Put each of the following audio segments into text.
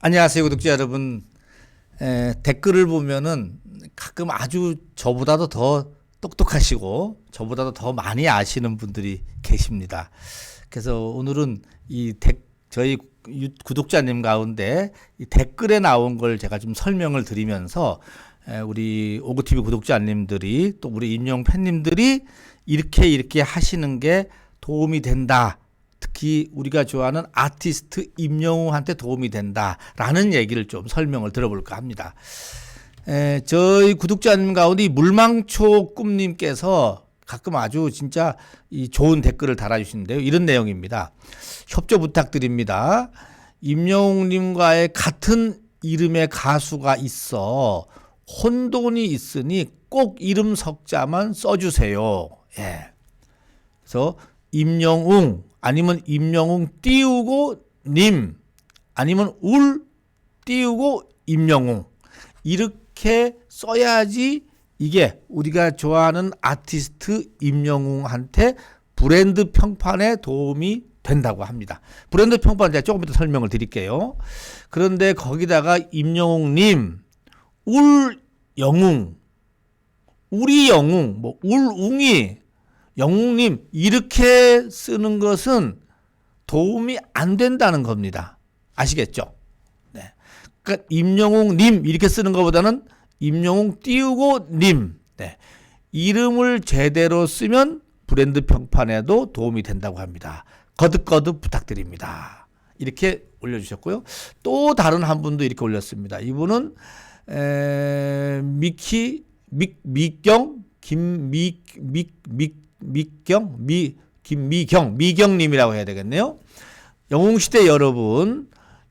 안녕하세요, 구독자 여러분. 댓글을 보면은 가끔 아주 저보다도 더 똑똑하시고 저보다도 더 많이 아시는 분들이 계십니다. 그래서 오늘은 저희 구독자님 가운데 이 댓글에 나온 걸 제가 좀 설명을 드리면서 우리 오그TV 구독자님들이 또 우리 임영 팬님들이 이렇게 하시는 게 도움이 된다. 특히 우리가 좋아하는 아티스트 임영웅한테 도움이 된다라는 얘기를 좀 설명을 들어볼까 합니다. 저희 구독자님 가운데 물망초 꿈님께서 가끔 아주 진짜 이 좋은 댓글을 달아주시는데요. 이런 내용입니다. 협조 부탁드립니다. 임영웅님과의 같은 이름의 가수가 있어 혼돈이 있으니 꼭 이름 석자만 써주세요. 예. 그래서 임영웅 아니면 임영웅 띄우고 님 아니면 울 띄우고 임영웅 이렇게 써야지 이게 우리가 좋아하는 아티스트 임영웅한테 브랜드 평판에 도움이 된다고 합니다. 브랜드 평판 제가 조금 이따 설명을 드릴게요. 그런데 거기다가 임영웅님, 울영웅, 우리 영웅, 뭐 울웅이, 영웅님 이렇게 쓰는 것은 도움이 안 된다는 겁니다. 아시겠죠? 네. 그러니까 임영웅님 이렇게 쓰는 것보다는 임영웅 띄우고 님. 네. 이름을 제대로 쓰면 브랜드 평판에도 도움이 된다고 합니다. 거듭거듭 부탁드립니다. 이렇게 올려주셨고요. 또 다른 한 분도 이렇게 올렸습니다. 이분은 미경님이라고 해야 되겠네요. 영웅시대 여러분,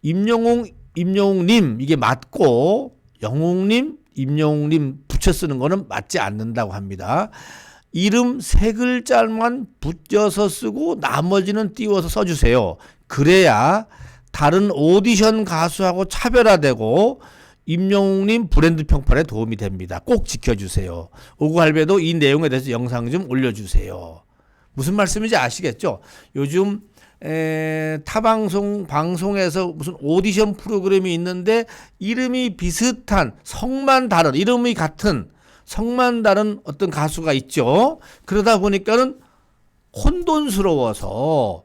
임영웅님 이게 맞고 영웅님, 임영웅님 붙여 쓰는 거는 맞지 않는다고 합니다. 이름 세 글자만 붙여서 쓰고 나머지는 띄워서 써주세요. 그래야 다른 오디션 가수하고 차별화되고 임영웅님 브랜드 평판에 도움이 됩니다. 꼭 지켜주세요. 오구할배도 이 내용에 대해서 영상 좀 올려주세요. 무슨 말씀인지 아시겠죠? 요즘 방송에서 무슨 오디션 프로그램이 있는데 이름이 비슷한 성만 다른 이름이 같은 성만 다른 어떤 가수가 있죠. 그러다 보니까는 혼돈스러워서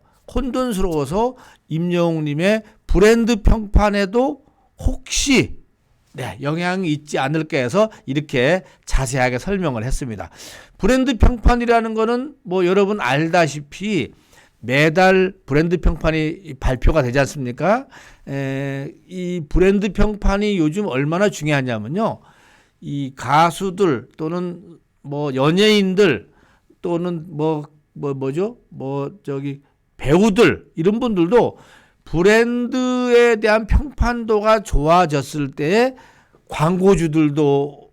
임영웅님의 브랜드 평판에도 혹시 영향이 있지 않을까 해서 이렇게 자세하게 설명을 했습니다. 브랜드 평판이라는 거는 뭐 여러분 알다시피 매달 브랜드 평판이 발표가 되지 않습니까? 이 브랜드 평판이 요즘 얼마나 중요하냐면요. 이 가수들 또는 뭐 연예인들 또는 배우들 이런 분들도 브랜드에 대한 평판도가 좋아졌을 때 광고주들도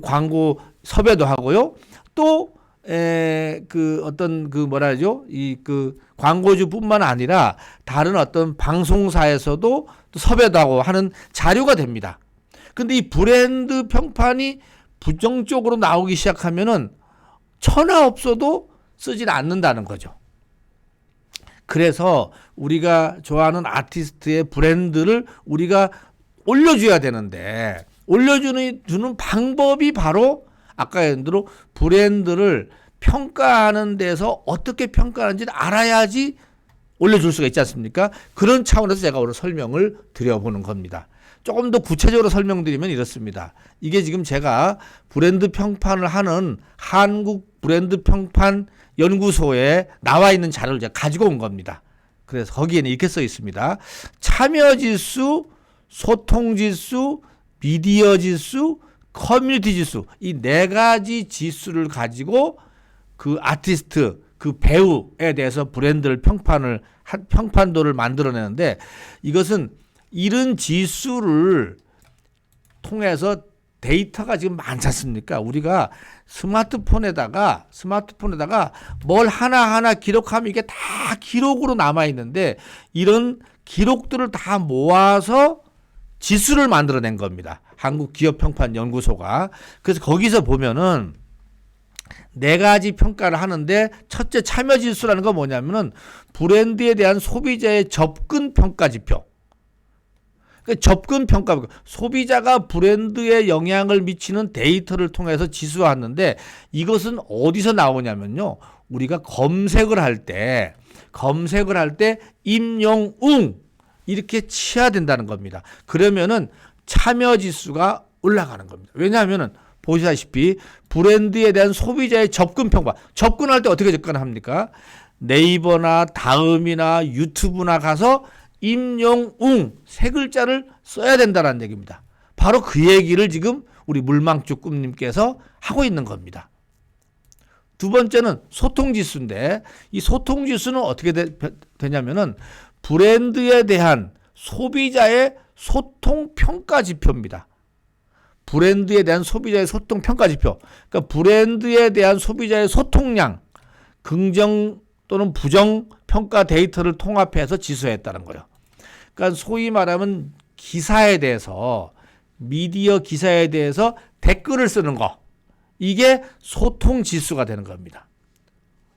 광고 섭외도 하고요. 또 광고주뿐만 아니라 다른 어떤 방송사에서도 또 섭외도 하고 하는 자료가 됩니다. 근데 이 브랜드 평판이 부정적으로 나오기 시작하면은 천하 없어도 쓰질 않는다는 거죠. 그래서 우리가 좋아하는 아티스트의 브랜드를 우리가 올려줘야 되는데 올려주는 방법이 바로 아까 예를 들어 브랜드를 평가하는 데서 어떻게 평가하는지를 알아야지 올려줄 수가 있지 않습니까? 그런 차원에서 제가 오늘 설명을 드려보는 겁니다. 조금 더 구체적으로 설명드리면 이렇습니다. 이게 지금 제가 브랜드 평판을 하는 한국 브랜드 평판 연구소에 나와 있는 자료를 제가 가지고 온 겁니다. 그래서 거기에는 이렇게 써 있습니다. 참여 지수, 소통 지수, 미디어 지수, 커뮤니티 지수 이 네 가지 지수를 가지고 그 아티스트, 그 배우에 대해서 브랜드를 평판도를 만들어내는데 이것은 이런 지수를 통해서 데이터가 지금 많지 않습니까? 우리가 스마트폰에다가 뭘 하나하나 기록하면 이게 다 기록으로 남아있는데 이런 기록들을 다 모아서 지수를 만들어낸 겁니다. 한국기업평판연구소가. 그래서 거기서 보면은 네 가지 평가를 하는데 첫째 참여지수라는 건 뭐냐면은 브랜드에 대한 소비자의 접근 평가 지표. 그러니까 접근 평가, 소비자가 브랜드에 영향을 미치는 데이터를 통해서 지수화하는데 이것은 어디서 나오냐면요. 우리가 검색을 할 때 임영웅 이렇게 치야 된다는 겁니다. 그러면은 참여 지수가 올라가는 겁니다. 왜냐하면은 보시다시피 브랜드에 대한 소비자의 접근 평가, 접근할 때 어떻게 접근합니까? 네이버나 다음이나 유튜브나 가서 임영웅 세 글자를 써야 된다는 얘기입니다. 바로 그 얘기를 지금 우리 물망주 꿈님께서 하고 있는 겁니다. 두 번째는 소통지수인데 이 소통지수는 어떻게 되냐면은 브랜드에 대한 소비자의 소통평가 지표입니다. 브랜드에 대한 소비자의 소통평가 지표. 그러니까 브랜드에 대한 소비자의 소통량, 긍정 또는 부정 평가 데이터를 통합해서 지수했다는 거예요. 그러니까 소위 말하면 기사에 대해서, 미디어 기사에 대해서 댓글을 쓰는 거, 이게 소통 지수가 되는 겁니다.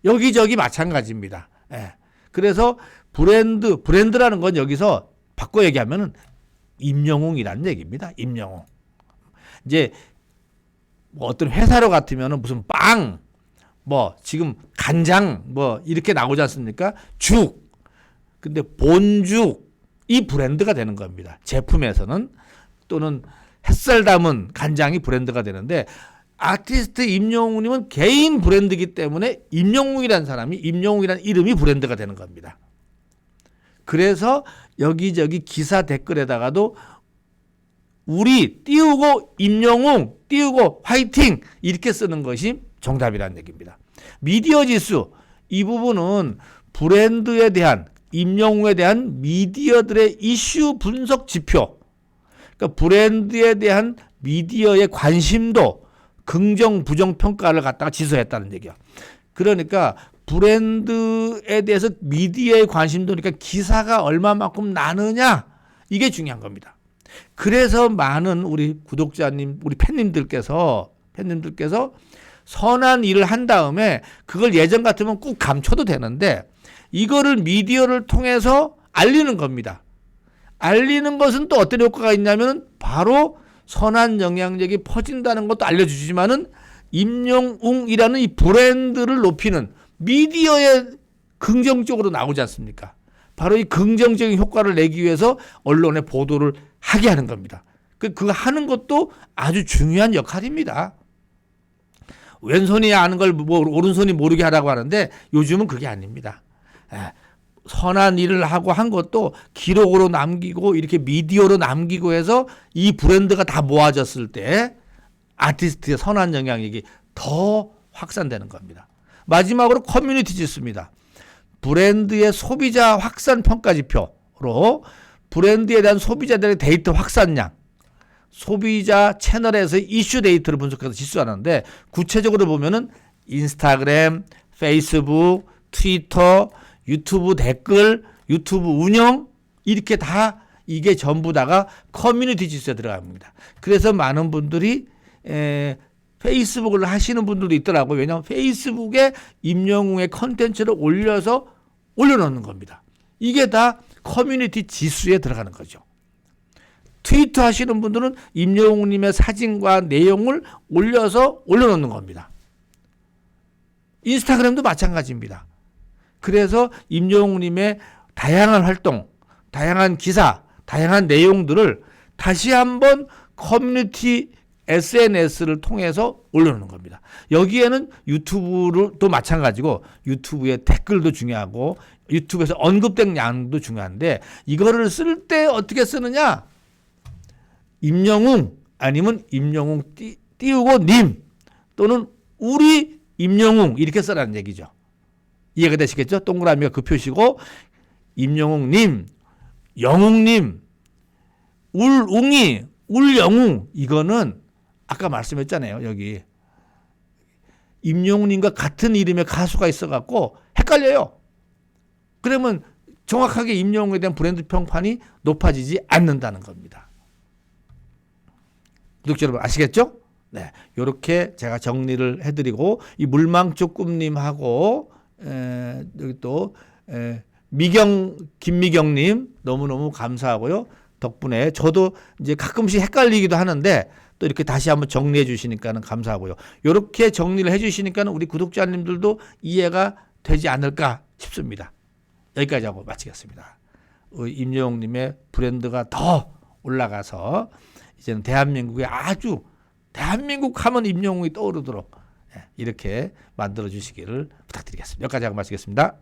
여기저기 마찬가지입니다. 예. 그래서 브랜드라는 건 여기서 바꿔 얘기하면은 임영웅이라는 얘기입니다. 임영웅. 이제 뭐 어떤 회사로 같으면은 무슨 빵, 뭐 지금 간장 뭐 이렇게 나오지 않습니까? 죽. 근데 본죽 이 브랜드가 되는 겁니다. 제품에서는 또는 햇살 담은 간장이 브랜드가 되는데 아티스트 임영웅님은 개인 브랜드이기 때문에 임영웅이라는 사람이 임영웅이라는 이름이 브랜드가 되는 겁니다. 그래서 여기저기 기사 댓글에다가도 우리 띄우고 임영웅 띄우고 화이팅 이렇게 쓰는 것이 정답이라는 얘기입니다. 미디어 지수 이 부분은 브랜드에 대한 임영웅에 대한 미디어들의 이슈 분석 지표, 그러니까 브랜드에 대한 미디어의 관심도 긍정 부정 평가를 갖다가 지수했다는 얘기야. 그러니까 브랜드에 대해서 미디어의 관심도 그러니까 기사가 얼마만큼 나느냐 이게 중요한 겁니다. 그래서 많은 우리 구독자님, 우리 팬님들께서 선한 일을 한 다음에 그걸 예전 같으면 꾹 감춰도 되는데 이거를 미디어를 통해서 알리는 겁니다. 알리는 것은 또 어떤 효과가 있냐면 바로 선한 영향력이 퍼진다는 것도 알려주지만은 임영웅이라는 이 브랜드를 높이는 미디어에 긍정적으로 나오지 않습니까? 바로 이 긍정적인 효과를 내기 위해서 언론에 보도를 하게 하는 겁니다. 그거 하는 것도 아주 중요한 역할입니다. 왼손이 아는 걸 오른손이 모르게 하라고 하는데 요즘은 그게 아닙니다. 선한 일을 하고 한 것도 기록으로 남기고 이렇게 미디어로 남기고 해서 이 브랜드가 다 모아졌을 때 아티스트의 선한 영향력이 더 확산되는 겁니다. 마지막으로 커뮤니티 지수입니다. 브랜드의 소비자 확산 평가 지표로 브랜드에 대한 소비자들의 데이터 확산량, 소비자 채널에서 이슈 데이터를 분석해서 지수하는데 구체적으로 보면은 인스타그램, 페이스북, 트위터, 유튜브 댓글, 유튜브 운영 이렇게 다 이게 전부 다가 커뮤니티 지수에 들어갑니다. 그래서 많은 분들이 페이스북을 하시는 분들도 있더라고요. 왜냐하면 페이스북에 임영웅의 컨텐츠를 올려놓는 겁니다. 이게 다 커뮤니티 지수에 들어가는 거죠. 트위터 하시는 분들은 임영웅님의 사진과 내용을 올려놓는 겁니다. 인스타그램도 마찬가지입니다. 그래서 임영웅님의 다양한 활동, 다양한 기사, 다양한 내용들을 다시 한번 커뮤니티 SNS를 통해서 올려놓는 겁니다. 여기에는 유튜브도 마찬가지고 유튜브의 댓글도 중요하고 유튜브에서 언급된 양도 중요한데 이거를 쓸 때 어떻게 쓰느냐? 임영웅 아니면 임영웅 띄우고 님 또는 우리 임영웅 이렇게 써라는 얘기죠. 이해가 되시겠죠? 동그라미가 그 표시고 임영웅님, 영웅님, 울웅이, 울영웅 이거는 아까 말씀했잖아요. 여기 임영웅님과 같은 이름의 가수가 있어갖고 헷갈려요. 그러면 정확하게 임영웅에 대한 브랜드 평판이 높아지지 않는다는 겁니다. 구독자 여러분 아시겠죠? 네, 이렇게 제가 정리를 해드리고 이 물망초 꿈님하고 여기 또 김미경님 너무너무 감사하고요. 덕분에 저도 이제 가끔씩 헷갈리기도 하는데 또 이렇게 다시 한번 정리해 주시니까는 감사하고요. 이렇게 정리를 해 주시니까는 우리 구독자님들도 이해가 되지 않을까 싶습니다. 여기까지 하고 마치겠습니다. 임영웅님의 브랜드가 더 올라가서 이제는 대한민국에 아주 대한민국 하면 임영웅이 떠오르도록 이렇게 만들어 주시기를 부탁드리겠습니다. 여기까지 하고 마치겠습니다.